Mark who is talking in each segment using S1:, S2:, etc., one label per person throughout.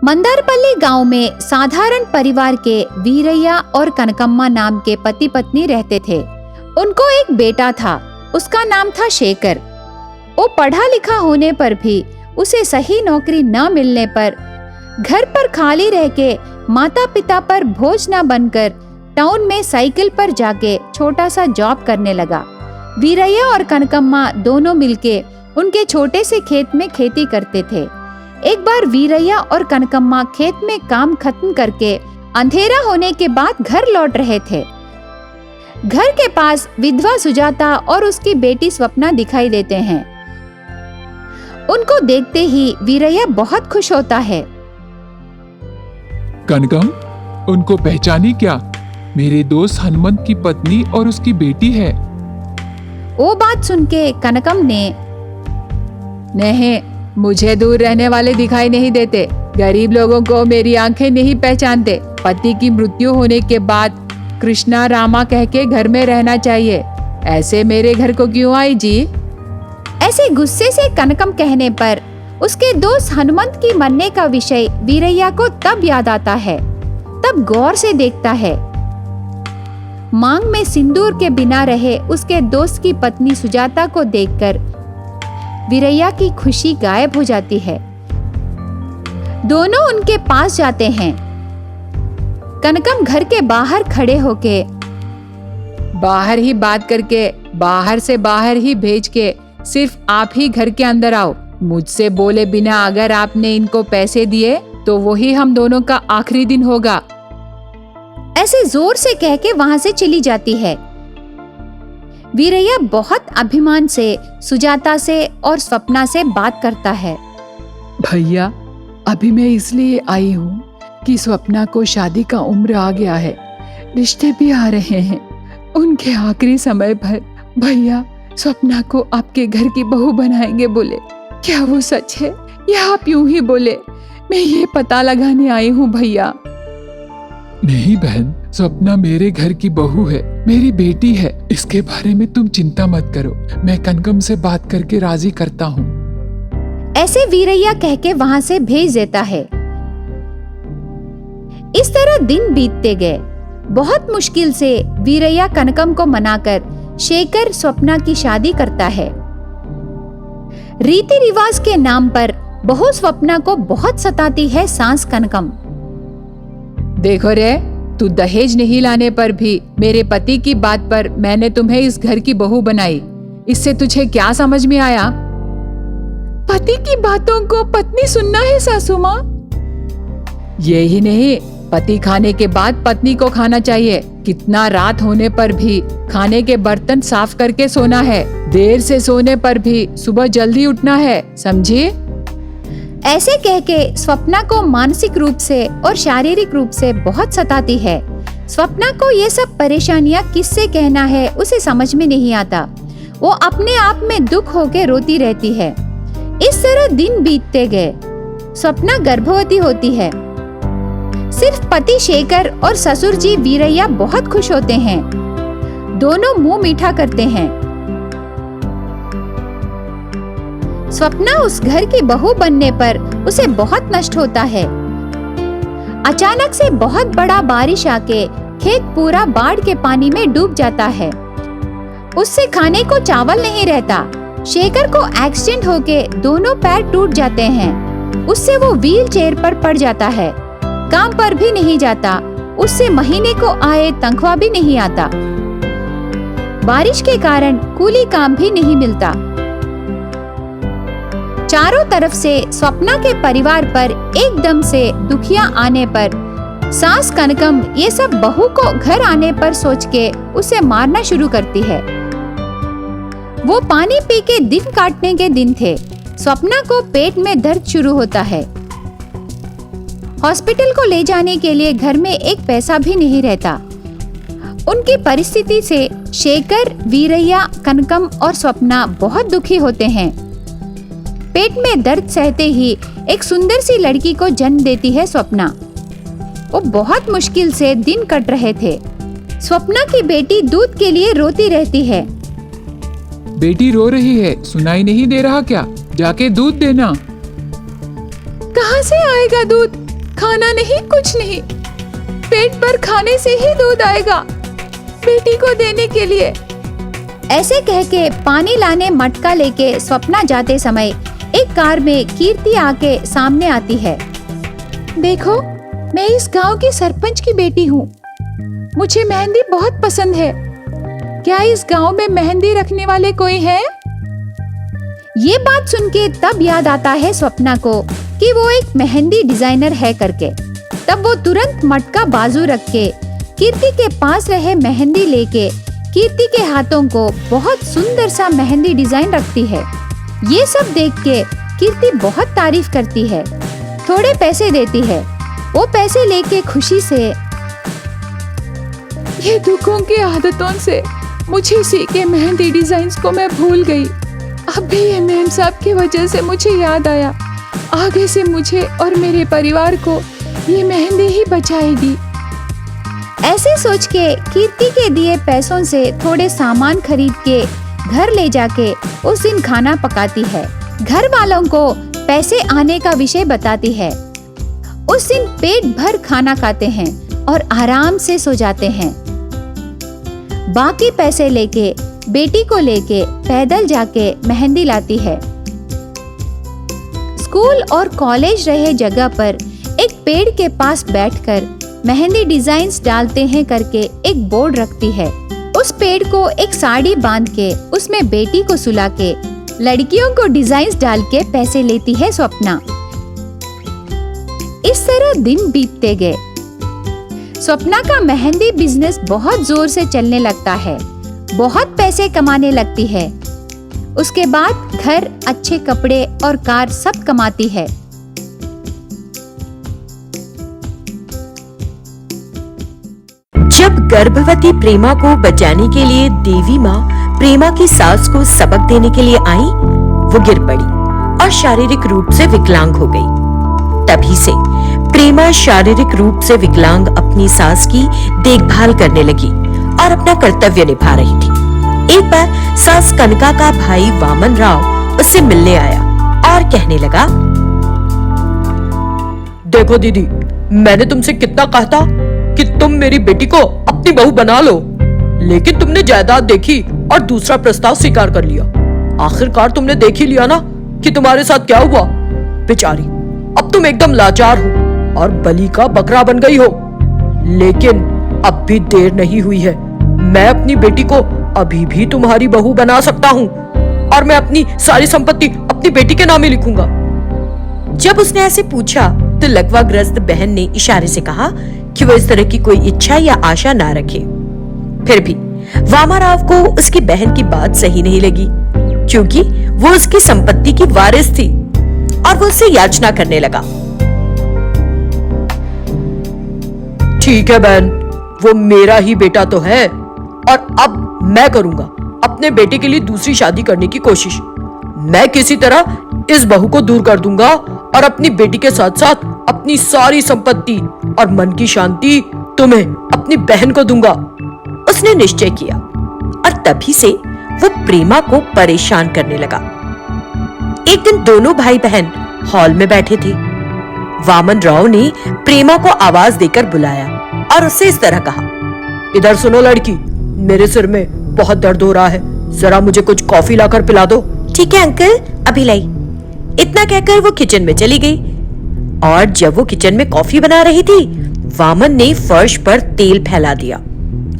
S1: मंदारपल्ली गांव में साधारण परिवार के वीरैया और कनकम्मा नाम के पति पत्नी रहते थे। उनको एक बेटा था, उसका नाम था शेखर। वो पढ़ा लिखा होने पर भी उसे सही नौकरी न मिलने पर घर पर खाली रह के माता पिता पर बोझ न बनकर टाउन में साइकिल पर जाके छोटा सा जॉब करने लगा। वीरैया और कनकम्मा दोनों मिलके उनके छोटे से खेत में खेती करते थे। एक बार वीरैया और कनकम्मा खेत में काम खत्म करके अंधेरा होने के बाद घर लौट रहे थे। घर के पास विधवा सुजाता और उसकी बेटी स्वप्ना दिखाई देते हैं। उनको देखते ही वीरैया बहुत खुश होता है।
S2: कनकम, उनको पहचानी क्या? मेरे दोस्त हनुमंत की पत्नी और उसकी बेटी है।
S1: वो बात सुन के कनकम ने,
S3: नहीं, मुझे दूर रहने वाले दिखाई नहीं देते। गरीब लोगों को मेरी आंखें नहीं पहचानते। पति की मृत्यु होने के बाद कृष्णा रामा कह के घर में रहना चाहिए। ऐसे मेरे घर को क्यों आई जी?
S1: ऐसे गुस्से से कनकम कहने पर उसके दोस्त हनुमंत की मरने का विषय वीरैया को तब याद आता है। तब गौर से देखता है। मांग में सिंदूर के बिना रहे उसके दोस्त की पत्नी सुजाता को देखकर वीरैया की खुशी गायब हो जाती है। दोनों उनके पास जाते हैं। कनकम घर के बाहर खड़े होके,
S3: बाहर ही बात करके, बाहर से बाहर ही भेज के सिर्फ आप ही घर के अंदर आओ। मुझसे बोले बिना अगर आपने इनको पैसे दिए तो वही हम दोनों का आखिरी दिन होगा।
S1: ऐसे जोर से कह के वहां से चली जाती है। वीरैया बहुत अभिमान से सुजाता से और स्वप्ना से बात करता है।
S3: भैया, अभी मैं इसलिए आई हूँ कि स्वप्ना को शादी का उम्र आ गया है, रिश्ते भी आ रहे हैं। उनके आखिरी समय पर भैया स्वप्ना को आपके घर की बहू बनाएंगे बोले। क्या वो सच है या आप यूं ही बोले? मैं ये पता लगाने आई हूँ भैया।
S2: नहीं बहन, स्वप्ना मेरे घर की बहू है, मेरी बेटी है। इसके बारे में तुम चिंता मत करो। मैं कनकम से बात करके राजी करता हूँ।
S1: ऐसे वीरैया कह के वहां से भेज देता है। इस तरह दिन बीतते गए। बहुत मुश्किल से वीरैया कनकम को मनाकर शेखर स्वप्ना की शादी करता है। रीति रिवाज के नाम पर बहू स्वप्ना को बहुत सताती है सास कनकम।
S3: देखो रे, तू दहेज नहीं लाने पर भी मेरे पति की बात पर मैंने तुम्हें इस घर की बहू बनाई। इससे तुझे क्या समझ में आया? पति की बातों को पत्नी सुनना है सासू माँ? ये ही नहीं, पति खाने के बाद पत्नी को खाना चाहिए। कितना रात होने पर भी खाने के बर्तन साफ करके सोना है। देर से सोने पर भी सुबह जल्दी उठना है, समझी?
S1: ऐसे कह के स्वप्ना को मानसिक रूप से और शारीरिक रूप से बहुत सताती है। स्वप्ना को ये सब परेशानियां किससे कहना है उसे समझ में नहीं आता। वो अपने आप में दुख होके रोती रहती है। इस तरह दिन बीतते गए। स्वप्ना गर्भवती होती है। सिर्फ पति शेखर और ससुर जी वीरैया बहुत खुश होते हैं। दोनों मुंह मीठा करते हैं। स्वप्ना उस घर की बहू बनने पर उसे बहुत नष्ट होता है। अचानक से बहुत बड़ा बारिश आके खेत पूरा बाढ़ के पानी में डूब जाता है। उससे खाने को चावल नहीं रहता। शेखर को एक्सीडेंट होके दोनों पैर टूट जाते हैं। उससे वो व्हील चेयर पर पड़ जाता है। काम पर भी नहीं जाता। उससे महीने को आए तनख्वाह भी नहीं आता। बारिश के कारण कूली काम भी नहीं मिलता। चारों तरफ से स्वप्ना के परिवार पर एकदम से दुखियां आने पर सास कनकम ये सब बहू को घर आने पर सोच के उसे मारना शुरू करती है। वो पानी पी के दिन काटने के दिन थे। स्वप्ना को पेट में दर्द शुरू होता है। हॉस्पिटल को ले जाने के लिए घर में एक पैसा भी नहीं रहता। उनकी परिस्थिति से शेखर, वीरैया, कनकम और स्वप्ना बहुत दुखी होते हैं। पेट में दर्द सहते ही एक सुंदर सी लड़की को जन्म देती है स्वप्ना। वो बहुत मुश्किल से दिन कट रहे थे। स्वप्ना की बेटी दूध के लिए रोती रहती है।
S2: बेटी रो रही है, सुनाई नहीं दे रहा क्या? जाके दूध देना।
S3: कहाँ से आएगा दूध? खाना नहीं, कुछ नहीं। पेट भर खाने से ही दूध आएगा बेटी को देने के लिए।
S1: ऐसे कह के पानी लाने मटका लेके स्वप्ना जाते समय एक कार में कीर्ति आके सामने आती है।
S3: देखो, मैं इस गांव की सरपंच की बेटी हूँ। मुझे मेहंदी बहुत पसंद है। क्या इस गांव में मेहंदी रखने वाले कोई है?
S1: ये बात सुन के तब याद आता है स्वप्ना को कि वो एक मेहंदी डिजाइनर है करके। तब वो तुरंत मटका बाजू रख के कीर्ति के पास रहे मेहंदी लेके कीर्ति के हाथों को बहुत सुंदर सा मेहंदी डिजाइन रखती है। ये सब देख के कीर्ति बहुत तारीफ करती है, थोड़े पैसे देती है। वो पैसे लेके खुशी से
S3: ये दुखों की आदतों से मुझे सीखे मेहंदी डिजाइन्स को मैं भूल गई। अब भी ये मेम साहब की वजह से मुझे याद आया। आगे से मुझे और मेरे परिवार को ये मेहंदी ही बचाएगी।
S1: ऐसे सोच के कीर्ति के दिए पैसों से थोड़े सामान खरीद के घर ले जाके उस दिन खाना पकाती है। घर वालों को पैसे आने का विषय बताती है। उस दिन पेट भर खाना खाते हैं और आराम से सो जाते हैं। बाकी पैसे लेके बेटी को लेके पैदल जाके मेहंदी लाती है। स्कूल और कॉलेज रहे जगह पर एक पेड़ के पास बैठकर मेहंदी डिजाइन्स डालते हैं करके एक बोर्ड रखती है। उस पेड़ को एक साड़ी बांध के उसमें बेटी को सुला के लड़कियों को डिजाइन्स डाल के पैसे लेती है स्वप्ना। इस तरह दिन बीतते गए। स्वप्ना का मेहंदी बिजनेस बहुत जोर से चलने लगता है, बहुत पैसे कमाने लगती है। उसके बाद घर, अच्छे कपड़े और कार सब कमाती है।
S4: जब गर्भवती प्रेमा को बचाने के लिए देवी माँ प्रेमा की सास को सबक देने के लिए आई, वो गिर पड़ी और शारीरिक रूप से विकलांग हो गई। तभी से प्रेमा शारीरिक रूप से विकलांग अपनी सास की देखभाल करने लगी और अपना कर्तव्य निभा रही थी। एक बार सास कनका का भाई वामन राव उससे मिलने आया और कहने लगा,
S5: देखो दीदी, मैंने तुमसे कितना कहा था कि तुम मेरी बेटी को अपनी बहू बना लो, लेकिन तुमने जायदाद देखी और दूसरा प्रस्ताव स्वीकार कर लिया। आखिरकार तुमने देख ही लिया ना कि तुम्हारे साथ क्या हुआ। बेचारी, अब तुम एकदम लाचार हो और बलि का बकरा बन गई हो। लेकिन अब भी देर नहीं हुई है। मैं अपनी बेटी को अभी भी तुम्हारी बहू बना सकता हूँ और मैं अपनी सारी संपत्ति अपनी बेटी के नाम ही लिखूंगा।
S4: जब उसने ऐसे पूछा तो लकवाग्रस्त बहन ने इशारे से कहा कि वो इस तरह की कोई इच्छा या आशा ना रखे। फिर भी वामाराव को उसकी बहन की बात सही नहीं लगी, क्योंकि वो उसकी संपत्ति की वारिस थी और वो उससे याचना करने लगा।
S5: ठीक है बहन, वो मेरा ही बेटा तो है और अब मैं करूंगा अपने बेटे के लिए दूसरी शादी करने की कोशिश। मैं किसी तरह इस बहू को दूर कर दूंगा और अपनी बेटी के साथ साथ अपनी सारी संपत्ति और मन की शांति तुम्हें, अपनी बहन को दूंगा।
S4: उसने निश्चय किया और तभी से वो प्रेमा को परेशान करने लगा। एक दिन दोनों भाई बहन हॉल में बैठे थे। वामन राव ने प्रेमा को आवाज देकर बुलाया और उससे इस तरह कहा,
S5: इधर सुनो लड़की, मेरे सिर में बहुत दर्द हो रहा है, जरा मुझे कुछ कॉफी लाकर पिला दो।
S4: ठीक है अंकल, अभी लाई। इतना कहकर वो किचन में चली गई और जब वो किचन में कॉफी बना रही थी, वामन ने फर्श पर तेल फैला दिया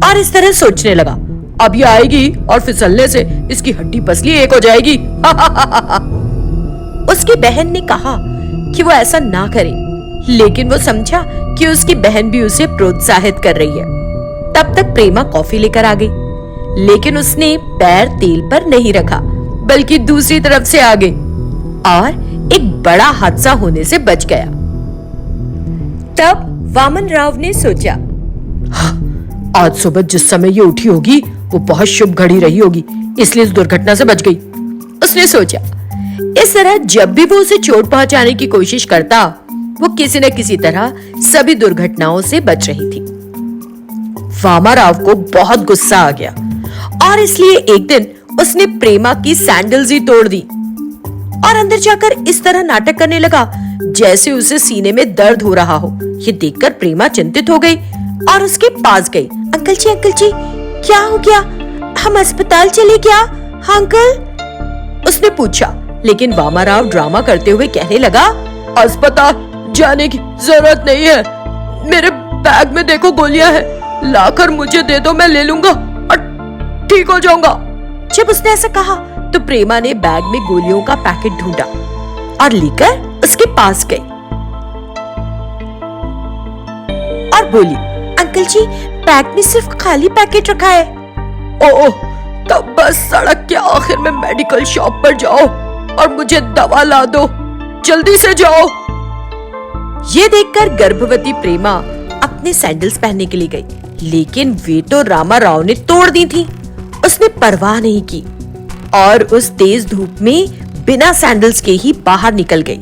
S4: और इस तरह सोचने लगा,
S5: अब ये आएगी और फिसलने से इसकी हड्डी पसली एक हो जाएगी।
S4: उसकी बहन ने कहा कि वो ऐसा ना करे, लेकिन वो समझा कि उसकी बहन भी उसे प्रोत्साहित कर रही है। तब तक प्रेमा कॉफी लेकर आ गई, लेकिन उसने पैर तेल पर नहीं रखा, बल्कि दूसरी तरफ से आ गई और एक बड़ा हादसा होने से बच गया। तब वामन राव ने सोचा,
S5: आज सुबह जिस समय ये उठी होगी वो बहुत शुभ घड़ी रही होगी, इसलिए इस दुर्घटना से बच गई।
S4: उसने सोचा, इस तरह जब भी वो उसे चोट पहुंचाने की कोशिश करता, वो किसी न किसी तरह सभी दुर्घटनाओं से बच रही थी। वामाराव को बहुत गुस्सा आ गया और इसलिए एक दिन उसने प्रेमा की सैंडल्स ही तोड़ दी और अंदर जाकर इस तरह नाटक करने लगा जैसे उसे सीने में दर्द हो रहा हो। ये देखकर प्रेमा चिंतित हो गई और उसके पास गई। अंकल जी क्या हो गया? हम अस्पताल चले क्या? हाँ अंकल, उसने पूछा। लेकिन वामाराव ड्रामा करते हुए कहने लगा,
S5: अस्पताल जाने की जरूरत नहीं है। मेरे बैग में देखो गोलियां हैं, लाकर मुझे दे दो, मैं ले लूंगा और ठीक हो जाऊंगा।
S4: जब उसने ऐसा कहा तो प्रेमा ने बैग में गोलियों का पैकेट ढूंढा और लेकर उसके पास गई और बोली, अंकल जी बैग में सिर्फ खाली पैकेट रखा है।
S5: ओह, तब बस सड़क के आखिर में मेडिकल शॉप पर जाओ और मुझे दवा ला दो, जल्दी से जाओ।
S4: ये देखकर गर्भवती प्रेमा अपने सैंडल्स पहनने के लिए गई, लेकिन वे तो रामाराव ने तोड़ दी थी। उसने परवाह नहीं की और उस तेज धूप में बिना सैंडल्स के ही बाहर निकल गई।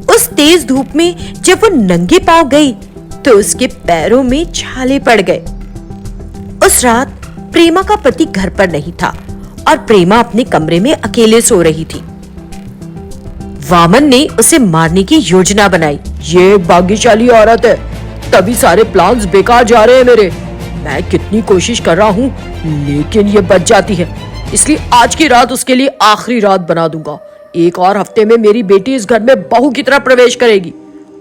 S4: उस तेज धूप में जब वो नंगे पांव गई तो उसके पैरों में छाले पड़ गए। उस रात प्रेमा का पति घर पर नहीं था और प्रेमा अपने कमरे में अकेले सो रही थी। वामन ने उसे मारने की योजना बनाई।
S5: ये एक भाग्यशाली औरत है, तभी सारे प्लान्स बेकार जा रहे हैं मेरे। मैं कितनी कोशिश कर रहा हूँ लेकिन ये बच जाती है, इसलिए आज की रात उसके लिए आखिरी रात बना दूंगा। एक और हफ्ते में मेरी बेटी इस घर में बहू की तरह प्रवेश करेगी,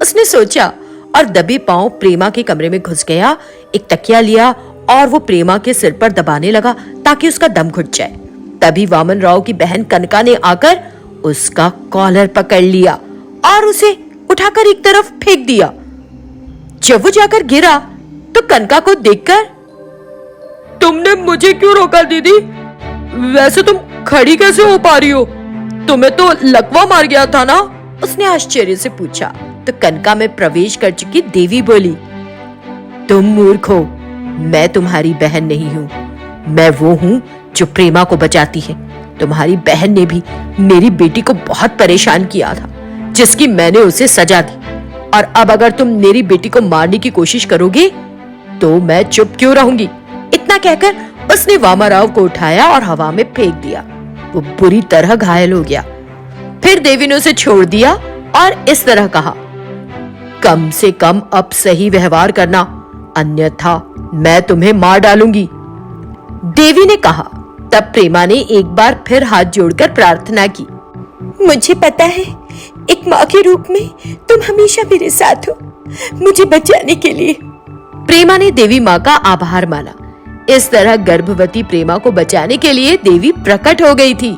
S4: उसने सोचा और दबे पांव प्रेमा के कमरे में घुस गया। एक तकिया लिया और वो प्रेमा के सिर पर दबाने लगा ताकि उसका दम घुट जाए। तभी वामन राव की बहन कनका ने आकर उसका कॉलर पकड़ लिया और उसे उठाकर एक तरफ फेंक दिया। जब वो जाकर गिरा तो कनका को देखकर,
S5: तुमने मुझे क्यों रोका दीदी? वैसे तुम खड़ी कैसे हो पा रही हो? तुम्हें तो लकवा मार गया था ना?
S4: उसने आश्चर्य से पूछा। तो कनका में प्रवेश कर चुकी देवी बोली, तुम मूर्ख हो, मैं तुम्हारी बहन नहीं हूँ, मैं वो हूँ जो प्रेमा को बचाती है। तुम्हारी बहन ने भी मेरी बेटी को बहुत परेशान किया था, जिसकी मैंने उसे सजा दी, और अब अगर तुम मेरी बेटी को मारने की कोशिश करोगे तो मैं चुप क्यों रहूंगी। इतना कहकर उसने वामाराव को उठाया और हवा में फेंक दिया। वो बुरी तरह घायल हो गया। फिर देवी ने उसे छोड़ दिया और इस तरह कहा, कम से कम अब सही व्यवहार करना, अन्यथा मैं तुम्हें मार डालूंगी। देवी ने कहा। तब प्रेमा ने एक बार फिर हाथ जोड़कर प्रार्थना की, मुझे पता है एक माँ के रूप में तुम हमेशा मेरे साथ हो, मुझे बचाने के लिए। प्रेमा ने देवी माँ का आभार माना। इस तरह गर्भवती प्रेमा को बचाने के लिए देवी प्रकट हो गई थी।